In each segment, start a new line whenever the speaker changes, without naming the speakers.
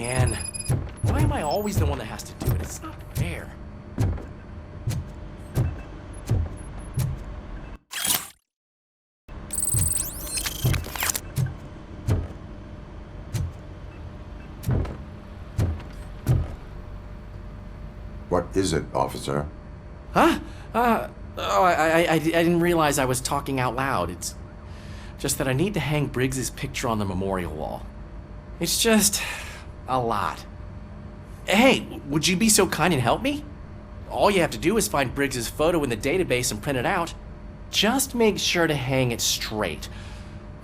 man. Why am I always the one that has to do it? It's not fair.
What is it, officer?
Huh? I didn't realize I was talking out loud. It's just that I need to hang Briggs's picture on the memorial wall. It's just a lot. Hey, would you be so kind and help me? All you have to do is find Briggs's photo in the database and print it out. Just make sure to hang it straight.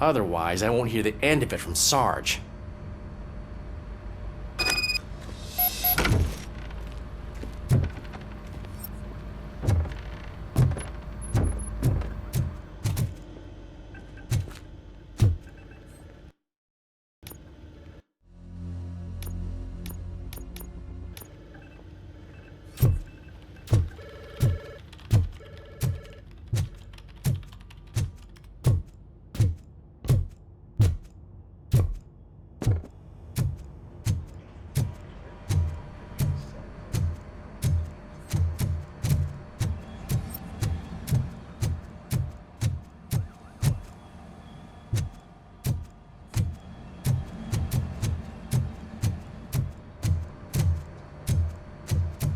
Otherwise, I won't hear the end of it from Sarge.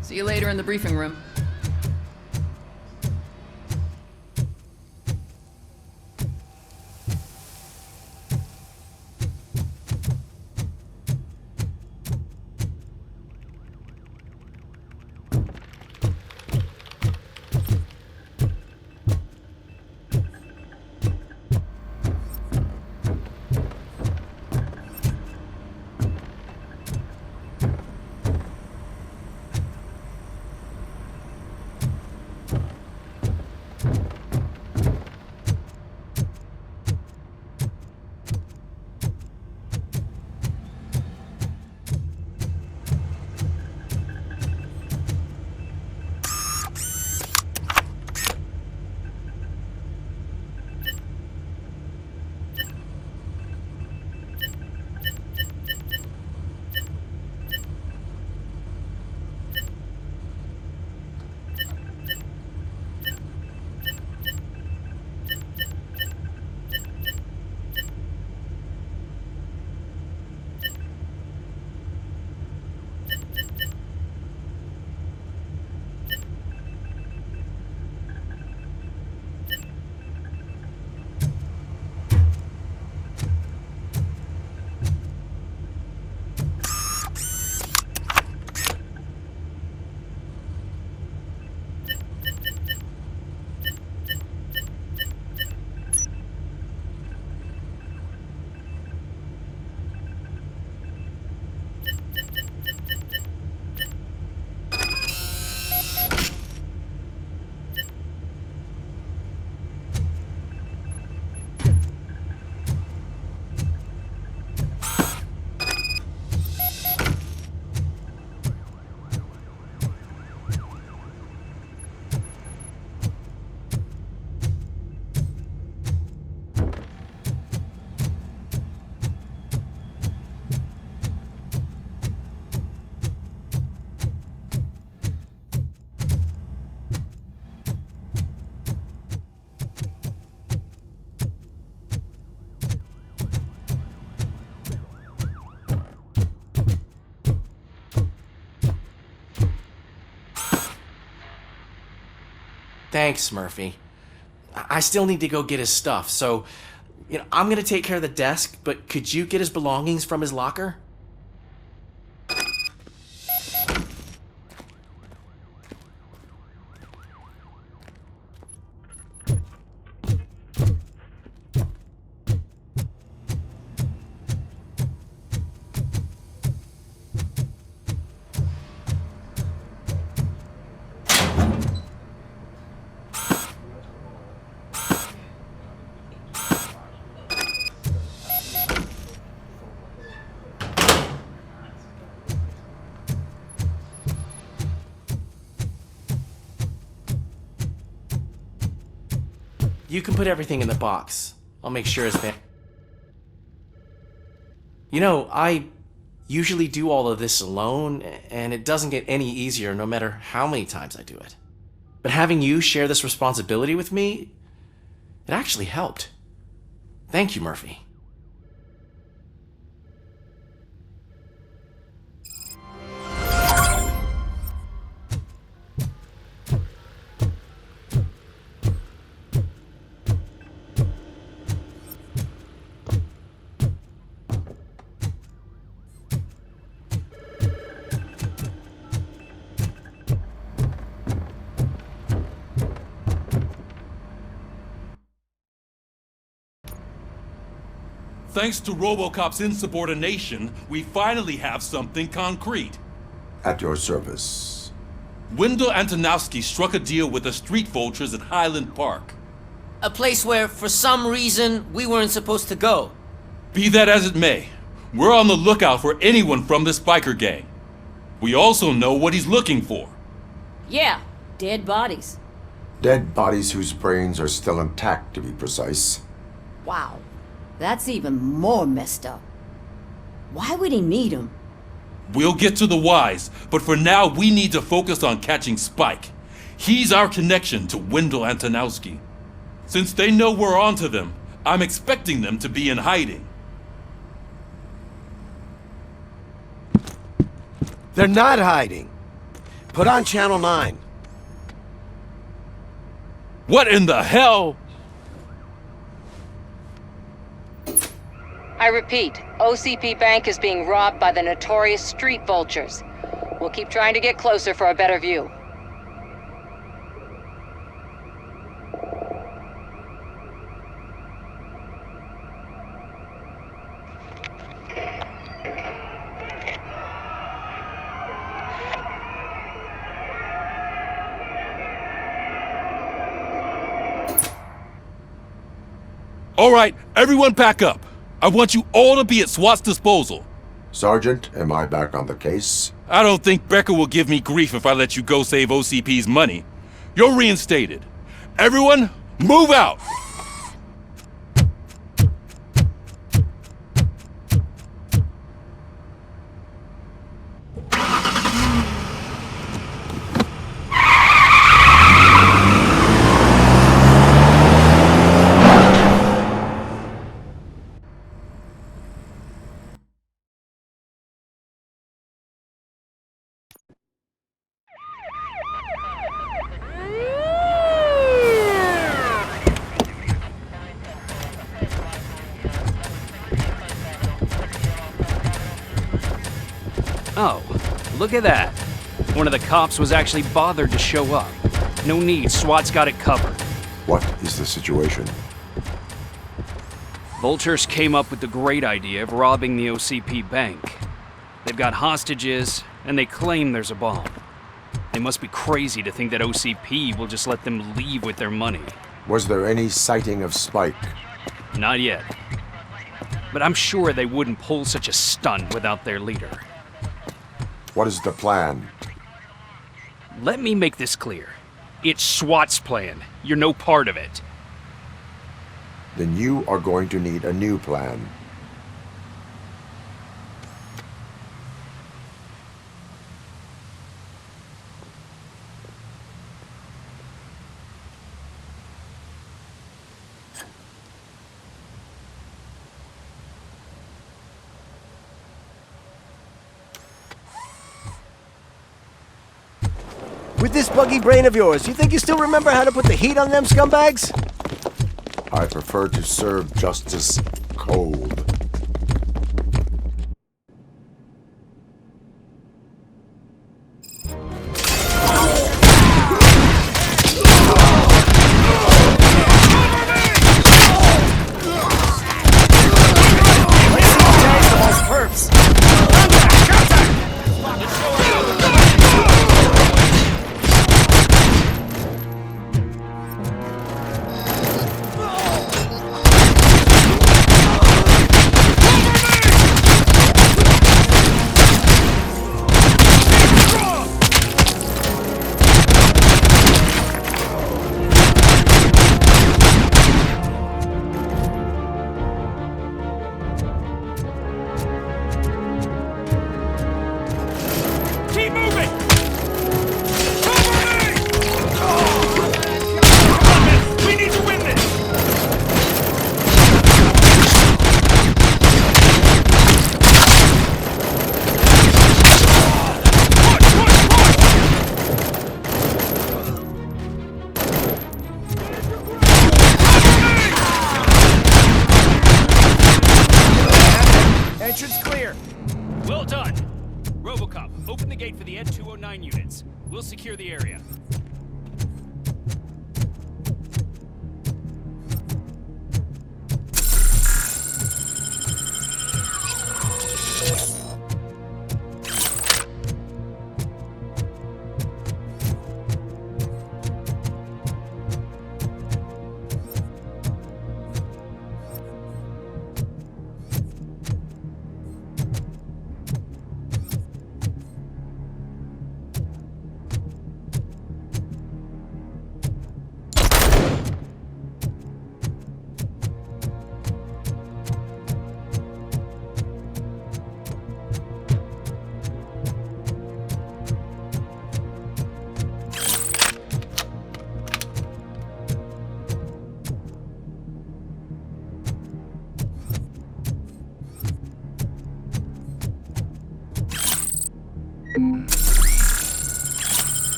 See you later in the briefing room.
Thanks, Murphy. I still need to go get his stuff, so, I'm gonna take care of the desk, but could you get his belongings from his locker? You can put everything in the box. I'll make sure it's usually do all of this alone, and it doesn't get any easier no matter how many times I do it. But having you share this responsibility with me, it actually helped. Thank you, Murphy.
Thanks to Robocop's insubordination, we finally have something concrete.
At your service.
Wendell Antonowski struck a deal with the street vultures at Highland Park.
A place where, for some reason, we weren't supposed to go.
Be that as it may, we're on the lookout for anyone from this biker gang. We also know what he's looking for.
Yeah, dead bodies.
Dead bodies whose brains are still intact, to be precise.
Wow, that's even more messed up. Why would he need them?
We'll get to the whys, but for now we need to focus on catching Spike. He's our connection to Wendell Antonowski. Since they know we're onto them, I'm expecting them to be in hiding.
They're not hiding. Put on Channel 9.
What in the hell?
I repeat, OCP Bank is being robbed by the notorious street vultures. We'll keep trying to get closer for a better view.
All right, everyone pack up. I want you all to be at SWAT's disposal.
Sergeant, am I back on the case?
I don't think Becker will give me grief if I let you go save OCP's money. You're reinstated. Everyone, move out!
Oh, look at that. One of the cops was actually bothered to show up. No need, SWAT's got it covered.
What is the situation?
Vultures came up with the great idea of robbing the OCP bank. They've got hostages, and they claim there's a bomb. They must be crazy to think that OCP will just let them leave with their money.
Was there any sighting of Spike?
Not yet. But I'm sure they wouldn't pull such a stunt without their leader.
What is the plan?
Let me make this clear. It's SWAT's plan. You're no part of it.
Then you are going to need a new plan.
With this buggy brain of yours, you think you still remember how to put the heat on them scumbags?
I prefer to serve justice cold.
open the gate for the Ed 209 units. We'll secure the area.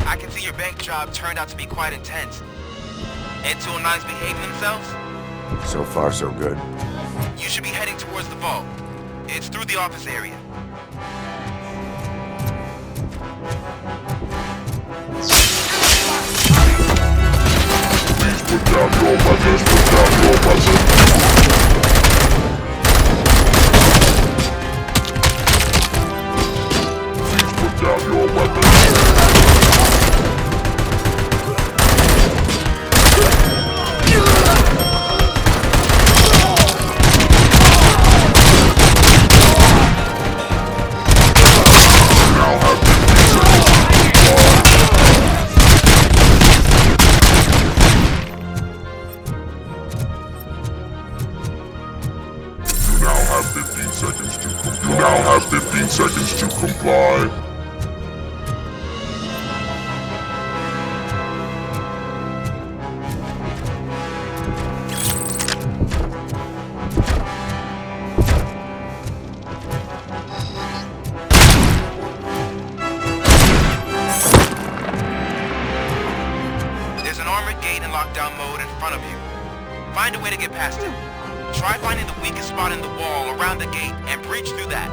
I can see your bank job turned out to be quite intense. Ed 209's behaving themselves?
So far, so good.
You should be heading towards the vault. It's through the office area.
Please put down your weapons, put down your weapons. Please put down your weapons. You now have 15 seconds to comply. You now have 15 seconds to comply.
There's an armored gate in lockdown mode in front of you. Find a way to get past it. Try finding the weakest spot in the wall around the gate and breach through that.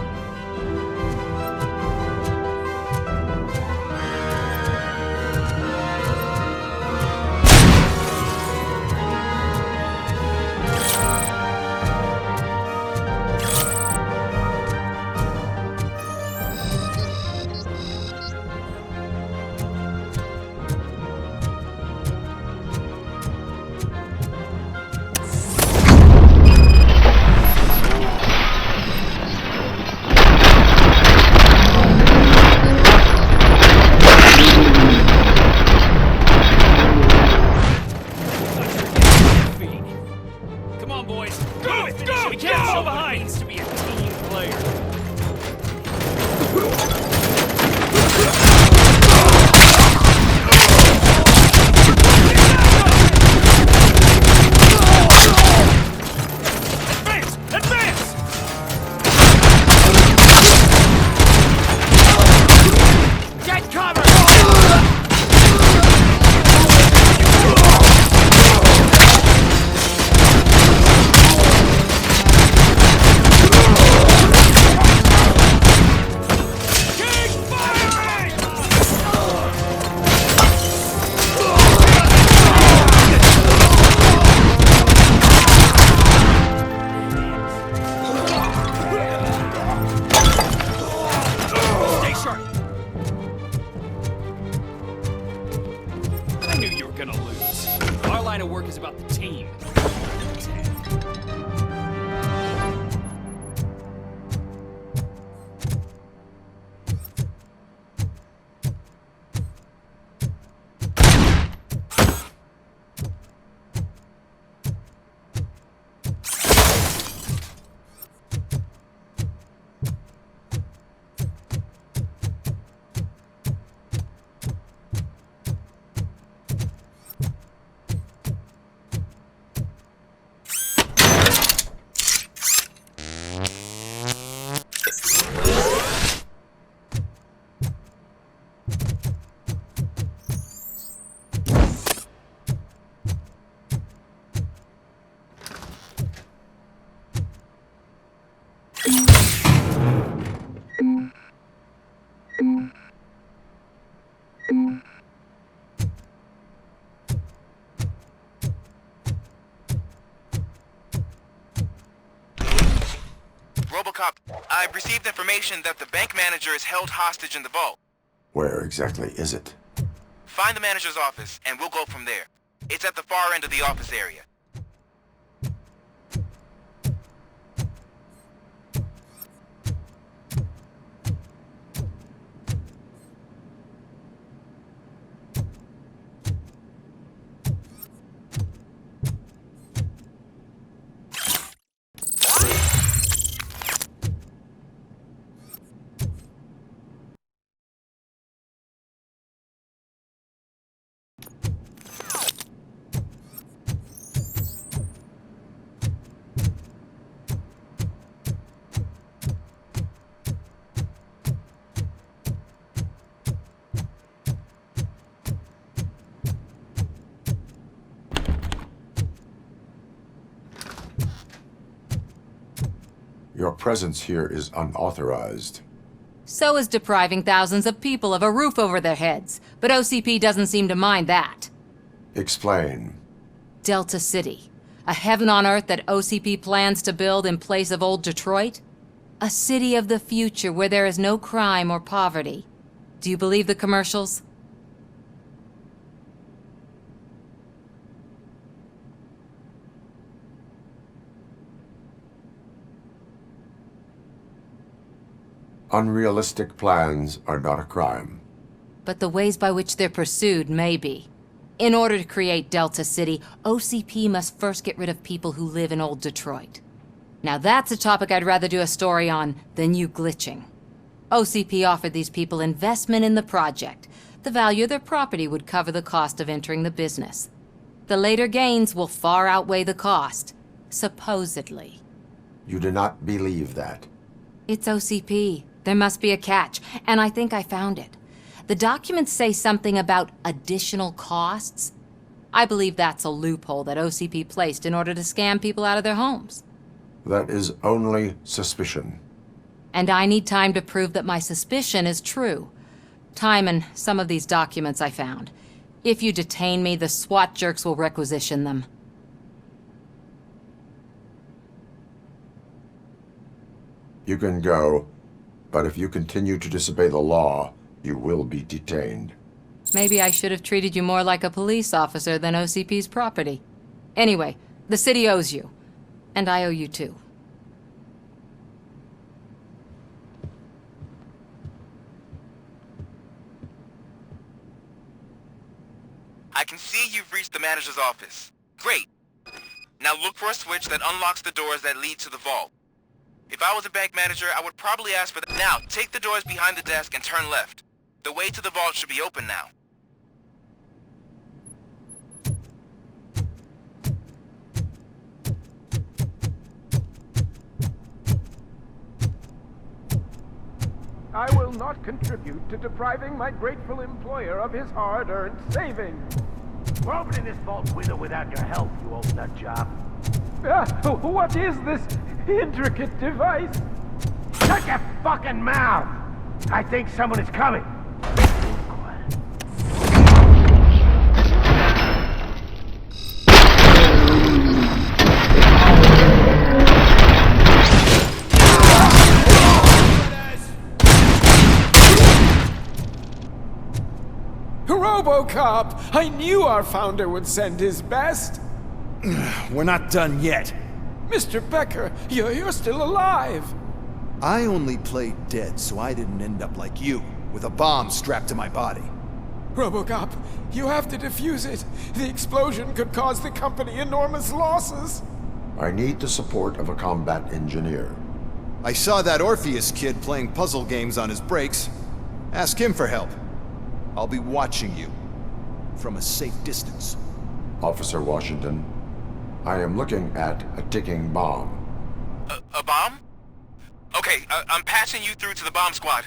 Come on, boys. Go! Go! We can't show behind. It means to be a team player. Advance! Advance! Get cover! Stay sharp. I knew you were gonna lose. Our line of work is about the team.
I've received information that the bank manager is held hostage in the vault.
Where exactly is it?
Find the manager's office, and we'll go from there. It's at the far end of the office area.
Your presence here is unauthorized.
So is depriving thousands of people of a roof over their heads. But OCP doesn't seem to mind that.
Explain.
Delta City. A heaven on earth that OCP plans to build in place of old Detroit? A city of the future where there is no crime or poverty. Do you believe the commercials?
Unrealistic plans are not a crime.
But the ways by which they're pursued may be. In order to create Delta City, OCP must first get rid of people who live in old Detroit. Now that's a topic I'd rather do a story on than you glitching. OCP offered these people investment in the project. The value of their property would cover the cost of entering the business. The later gains will far outweigh the cost, supposedly.
You do not believe that.
It's OCP. There must be a catch, and I think I found it. The documents say something about additional costs. I believe that's a loophole that OCP placed in order to scam people out of their homes.
That is only suspicion.
And I need time to prove that my suspicion is true. Time and some of these documents I found. If you detain me, the SWAT jerks will requisition them.
You can go, but if you continue to disobey the law, you will be detained.
Maybe I should have treated you more like a police officer than OCP's property. Anyway, the city owes you. And I owe you too.
I can see you've reached the manager's office. Great. Now look for a switch that unlocks the doors that lead to the vault. If I was a bank manager, I would probably ask for that. Now, take the doors behind the desk and turn left. The way to the vault should be open now.
I will not contribute to depriving my grateful employer of his hard-earned savings.
We're opening this vault with or without your help, you old nut job.
What is this intricate device?
Shut your fucking mouth! I think someone is coming.
Robocop! I knew our founder would send his best.
We're not done yet.
Mr. Becker, you're still alive.
I only played dead so I didn't end up like you, with a bomb strapped to my body.
Robocop, you have to defuse it. The explosion could cause the company enormous losses.
I need the support of a combat engineer.
I saw that Orpheus kid playing puzzle games on his breaks. Ask him for help. I'll be watching you from a safe distance.
Officer Washington, I am looking at a ticking bomb.
A bomb? Okay, I'm passing you through to the bomb squad.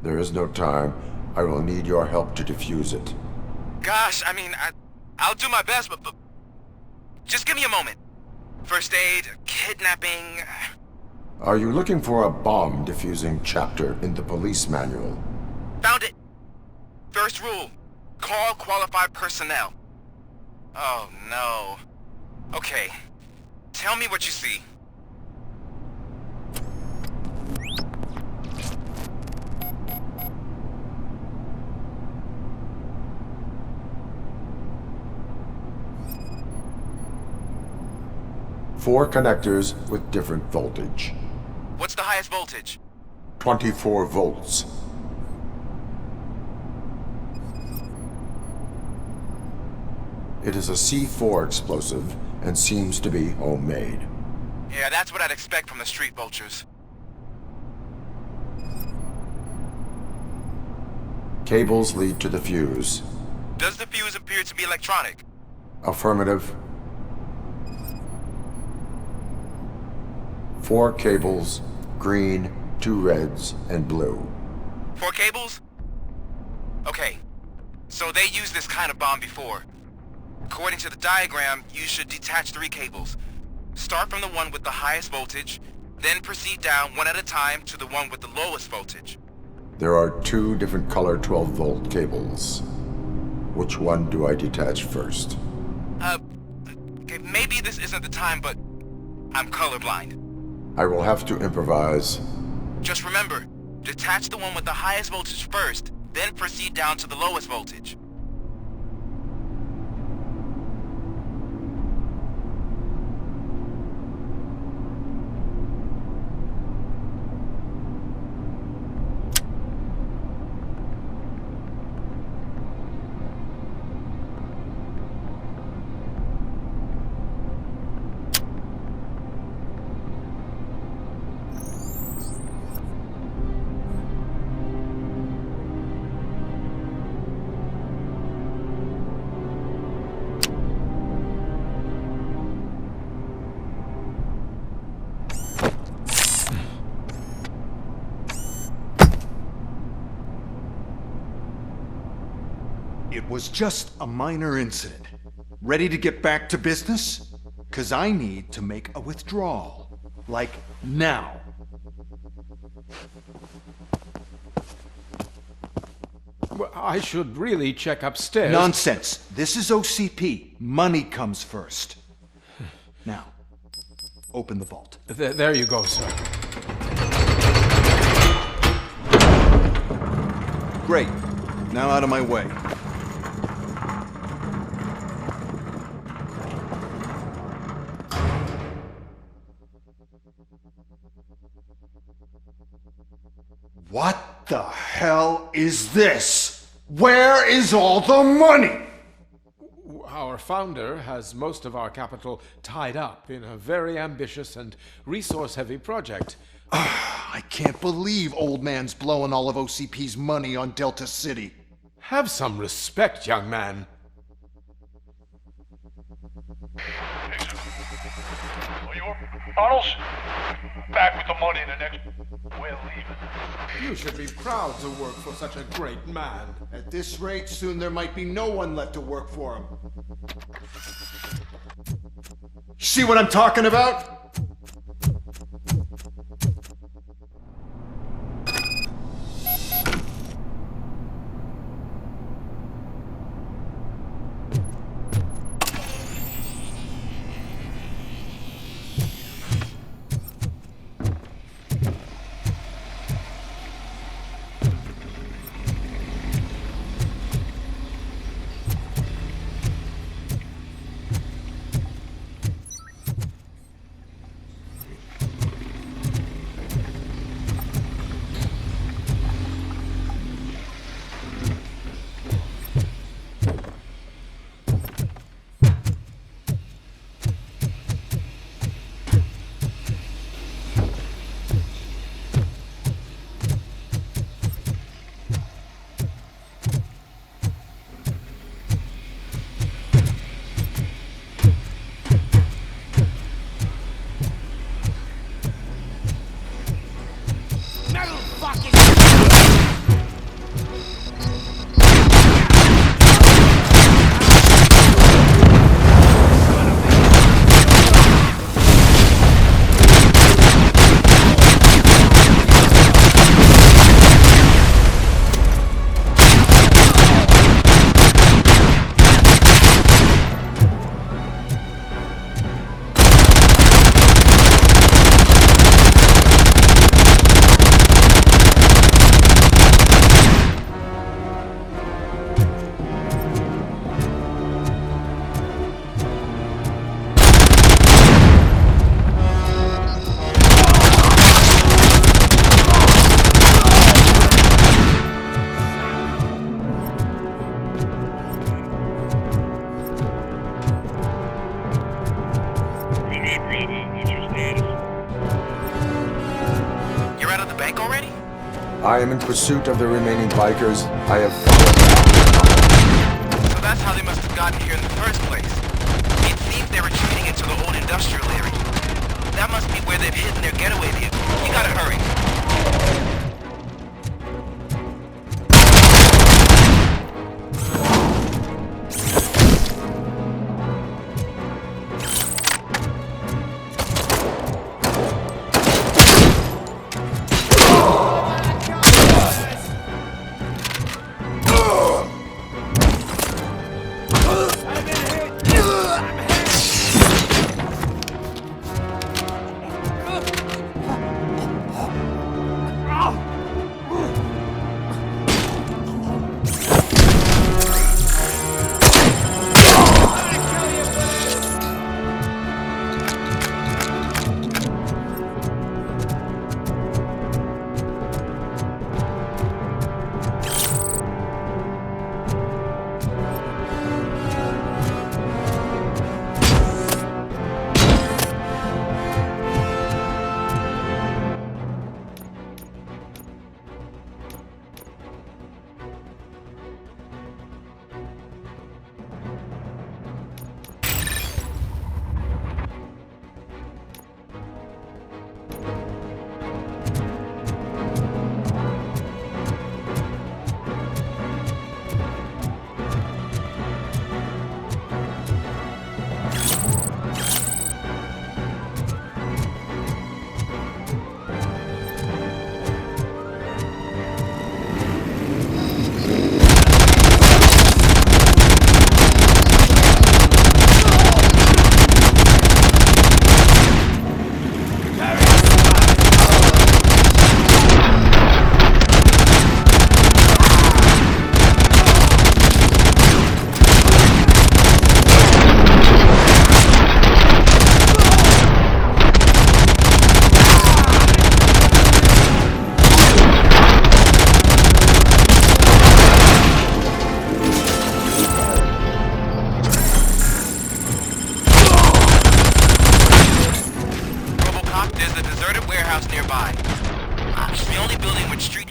There is no time. I will need your help to defuse it.
Gosh, I mean, I'll do my best, but just give me a moment. First aid, kidnapping...
Are you looking for a bomb defusing chapter in the police manual?
Found it. First rule, call qualified personnel. Oh no. Okay, tell me what you see.
4 connectors with different voltage.
What's the highest voltage?
24 volts. It is a C4 explosive and seems to be homemade.
Yeah, that's what I'd expect from the street vultures.
Cables lead to the fuse.
Does the fuse appear to be electronic?
Affirmative. 4 cables, green, 2 reds, and blue.
4 cables? Okay, so they used this kind of bomb before. According to the diagram, you should detach 3 cables. Start from the one with the highest voltage, then proceed down one at a time to the one with the lowest voltage.
There are 2 different color 12-volt cables. Which one do I detach first?
Okay, maybe this isn't the time, but I'm colorblind.
I will have to improvise.
Just remember, detach the one with the highest voltage first, then proceed down to the lowest voltage.
It was just a minor incident. Ready to get back to business? 'Cause I need to make a withdrawal. Like, now.
Well, I should really check upstairs.
Nonsense. This is OCP. Money comes first. Now, open the vault.
There you go, sir.
Great. Now out of my way. What the hell is this? Where is all the money?
Our founder has most of our capital tied up in a very ambitious and resource-heavy project.
I can't believe old man's blowing all of OCP's money on Delta City.
Have some respect, young man.
Arnold's back with the money in the next... We're leaving.
You should be proud to work for such a great man.
At this rate, soon there might be no one left to work for him. See what I'm talking about?
I am in pursuit of the remaining bikers. I have followed them.
So that's how they must have gotten here in the first place. It seems they're retreating into the old industrial area. That must be where they've hidden their getaway vehicle. You gotta hurry.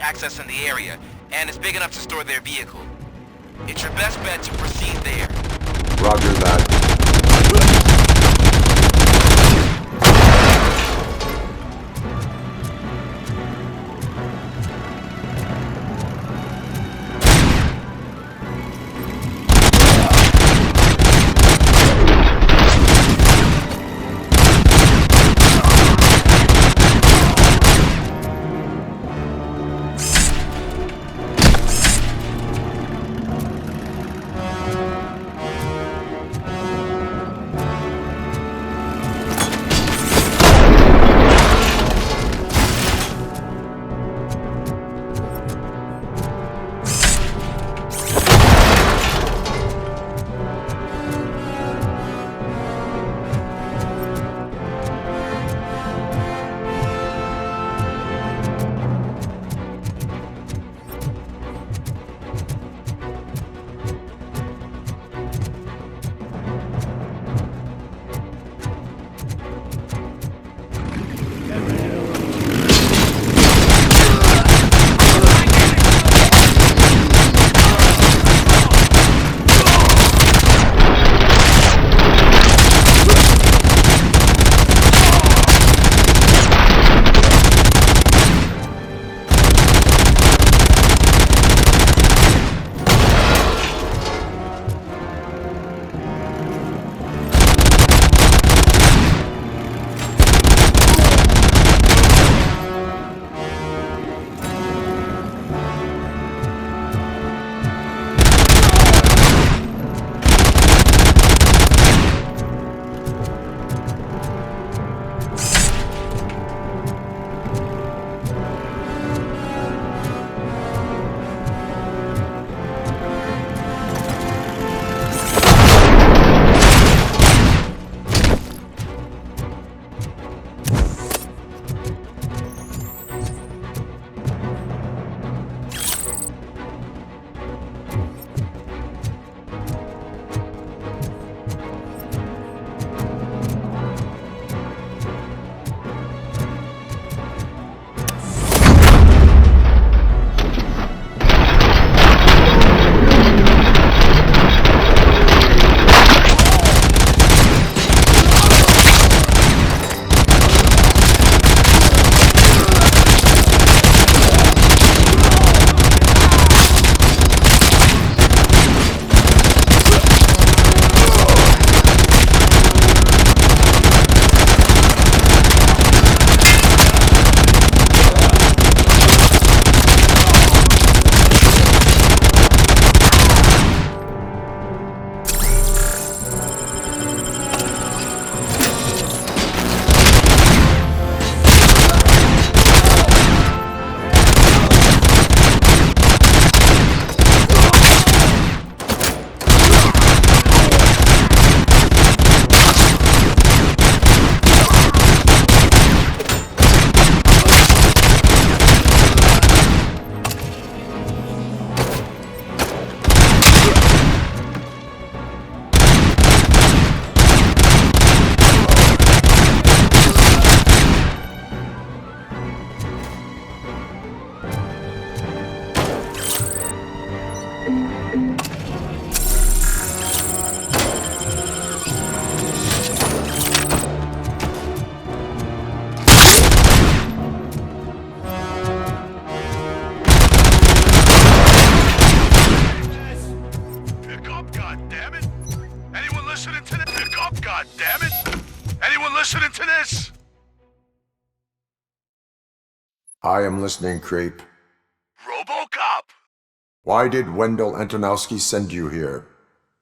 Access in the area, and it's big enough to store their vehicle. It's your best bet to proceed there.
Roger that. I am listening, creep.
Robocop!
Why did Wendell Antonowski send you here?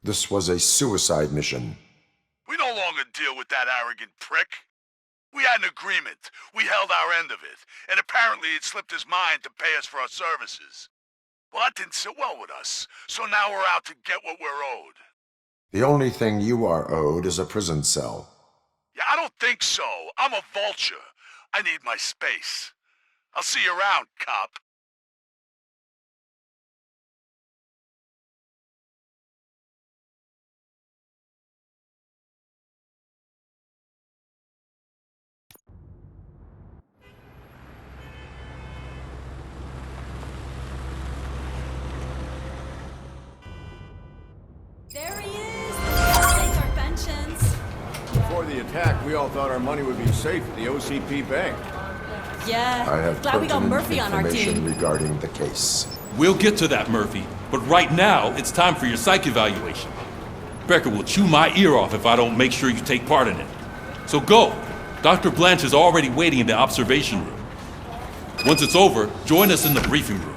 This was a suicide mission.
We no longer deal with that arrogant prick. We had an agreement. We held our end of it. And apparently it slipped his mind to pay us for our services. Well, that didn't sit well with us. So now we're out to get what we're owed.
The only thing you are owed is a prison cell.
Yeah, I don't think so. I'm a vulture. I need my space. I'll see you around, cop.
There he is! Take our pensions.
Before the attack, we all thought our money would be safe at the OCP bank.
Yeah,
I have
glad we got
pertinent
Murphy on our
information
team.
regarding the case.
We'll get to that, Murphy. But right now, it's time for your psych evaluation. Becker will chew my ear off if I don't make sure you take part in it. So go. Dr. Blanche is already waiting in the observation room. Once it's over, join us in the briefing room.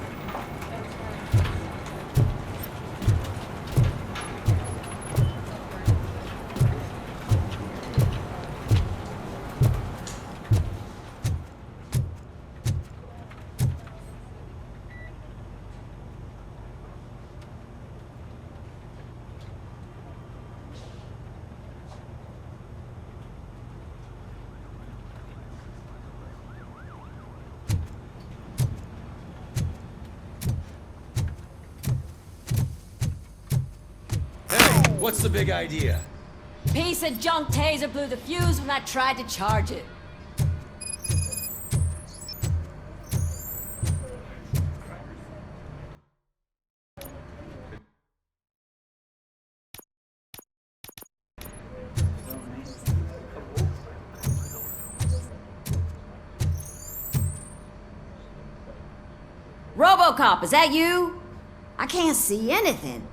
What's the big idea?
Piece of junk taser blew the fuse when I tried to charge it. Robocop, is that you? I can't see anything.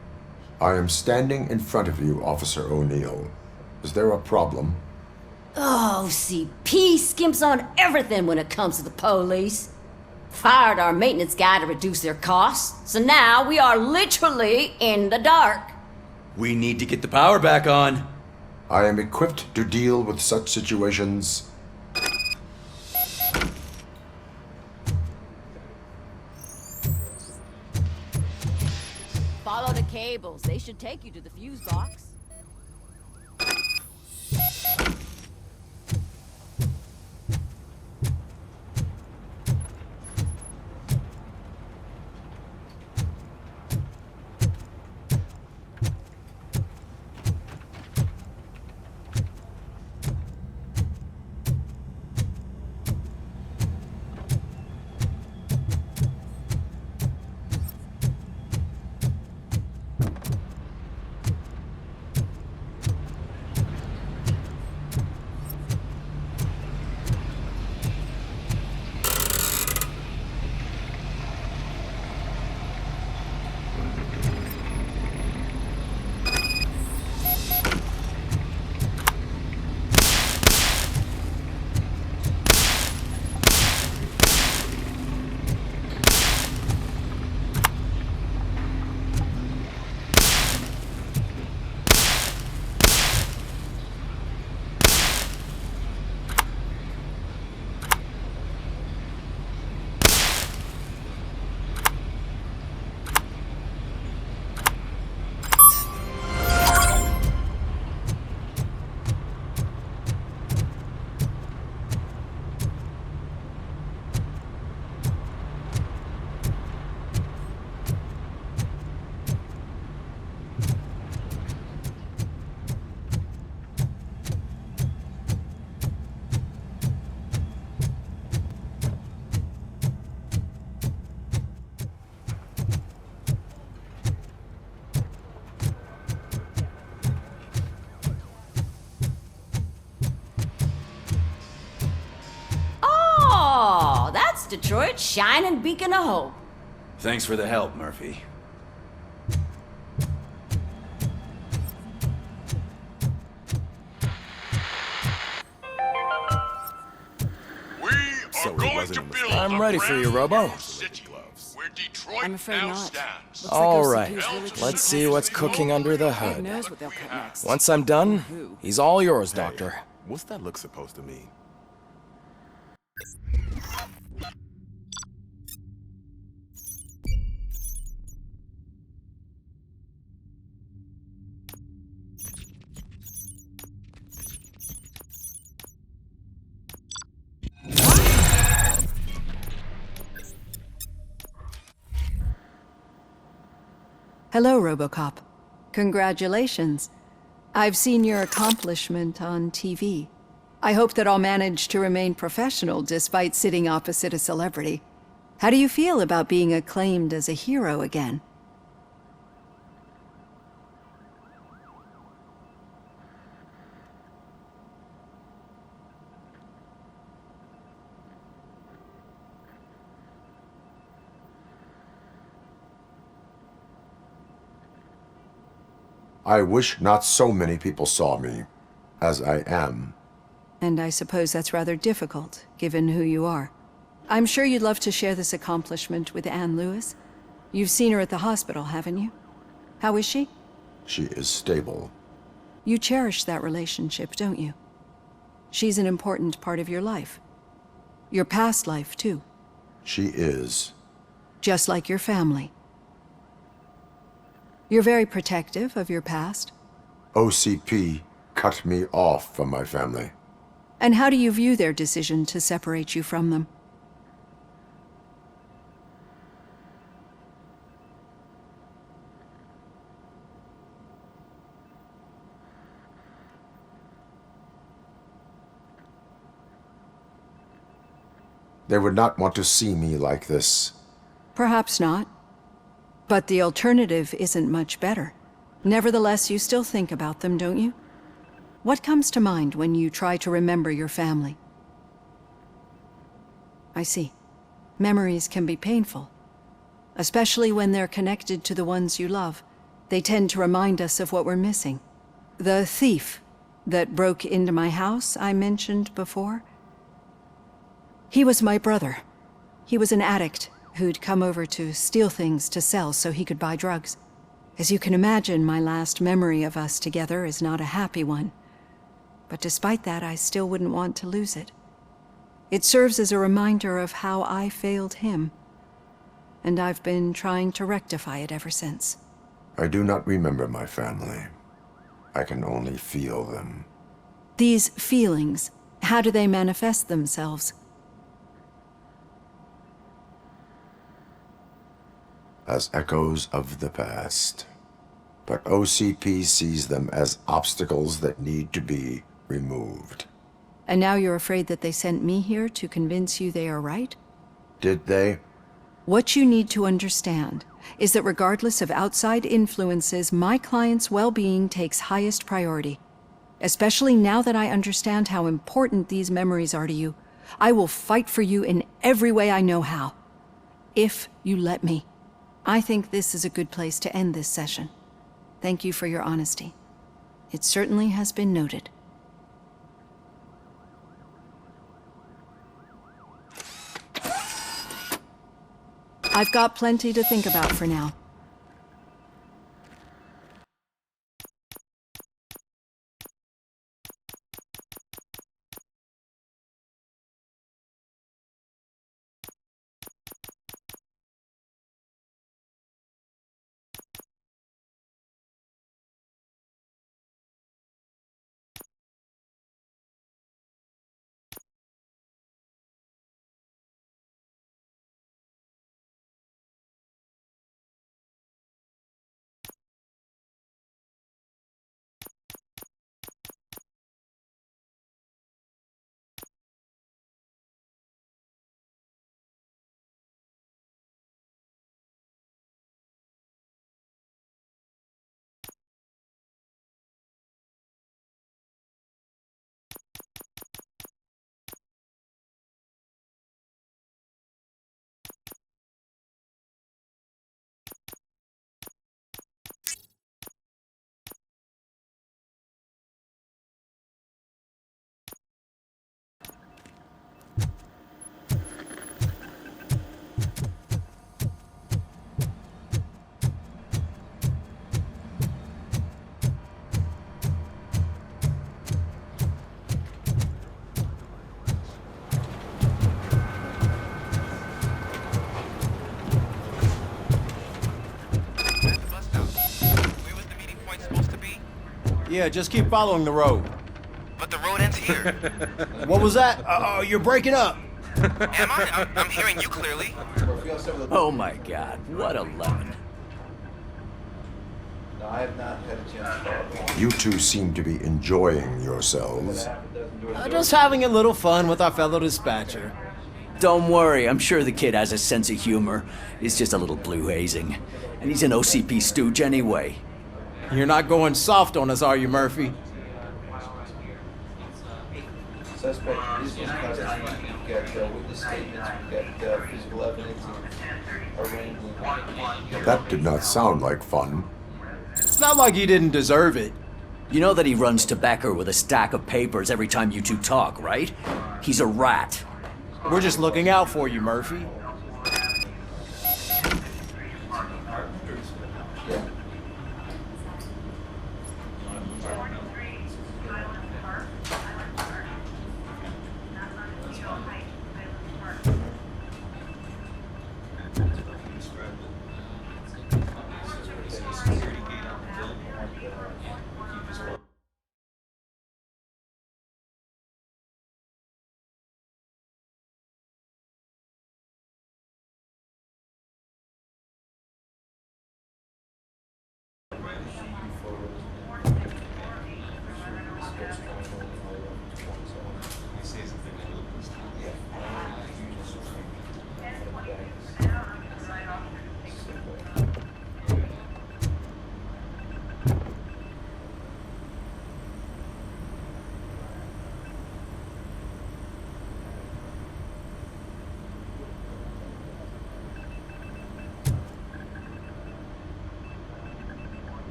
I am standing in front of you, Officer O'Neill. Is there a problem?
Oh, CP skimps on everything when it comes to the police. Fired our maintenance guy to reduce their costs, so now we are literally in the dark.
We need to get the power back on.
I am equipped to deal with such situations.
Follow the cables. They should take you to the fuse box. Detroit's shining beacon of hope.
Thanks for the help, Murphy.
We are going to build
I'm ready for you, Robo.
Where Detroit
I'm afraid
now
not.
stands.
All right, let's see what's cooking under the
Who
hood.
knows what they'll cut next?
Once I'm done, he's all yours, Doctor.
What's that look supposed to mean?
Hello, Robocop. Congratulations. I've seen your accomplishment on TV. I hope that I'll manage to remain professional despite sitting opposite a celebrity. How do you feel about being acclaimed as a hero again?
I wish not so many people saw me as I am.
And I suppose that's rather difficult, given who you are. I'm sure you'd love to share this accomplishment with Anne Lewis. You've seen her at the hospital, haven't you? How is she?
She is stable.
You cherish that relationship, don't you? She's an important part of your life. Your past life, too.
She is.
Just like your family. You're very protective of your past.
OCP cut me off from my family.
And how do you view their decision to separate you from them?
They would not want to see me like this.
Perhaps not. But the alternative isn't much better. Nevertheless, you still think about them, don't you? What comes to mind when you try to remember your family? I see. Memories can be painful. Especially when they're connected to the ones you love. They tend to remind us of what we're missing. The thief that broke into my house I mentioned before? He was my brother. He was an addict who'd come over to steal things to sell so he could buy drugs. As you can imagine, my last memory of us together is not a happy one. But despite that, I still wouldn't want to lose it. It serves as a reminder of how I failed him. And I've been trying to rectify it ever since.
I do not remember my family. I can only feel them.
These feelings, how do they manifest themselves?
As echoes of the past. But OCP sees them as obstacles that need to be removed.
And now you're afraid that they sent me here to convince you they are right?
Did they?
What you need to understand is that regardless of outside influences, my client's well-being takes highest priority. Especially now that I understand how important these memories are to you, I will fight for you in every way I know how. If you let me. I think this is a good place to end this session. Thank you for your honesty. It certainly has been noted. I've got plenty to think about for now.
Yeah, just keep following the road.
But the road ends here.
What was that? Oh, you're breaking up.
Am I? I'm hearing you clearly.
Oh my god, what a lemon.
I have not had a chance to talk.
You two seem to be enjoying yourselves.
Just having a little fun with our fellow dispatcher.
Don't worry, I'm sure the kid has a sense of humor. It's just a little blue hazing. And he's an OCP stooge anyway.
You're not going soft on us, are you, Murphy?
Suspect is in custody. We've got witness statements, we've got physical evidence, arraignment.
That did not sound like fun.
It's not like he didn't deserve it.
You know that he runs to Becker with a stack of papers every time you two talk, right? He's a rat.
We're just looking out for you, Murphy.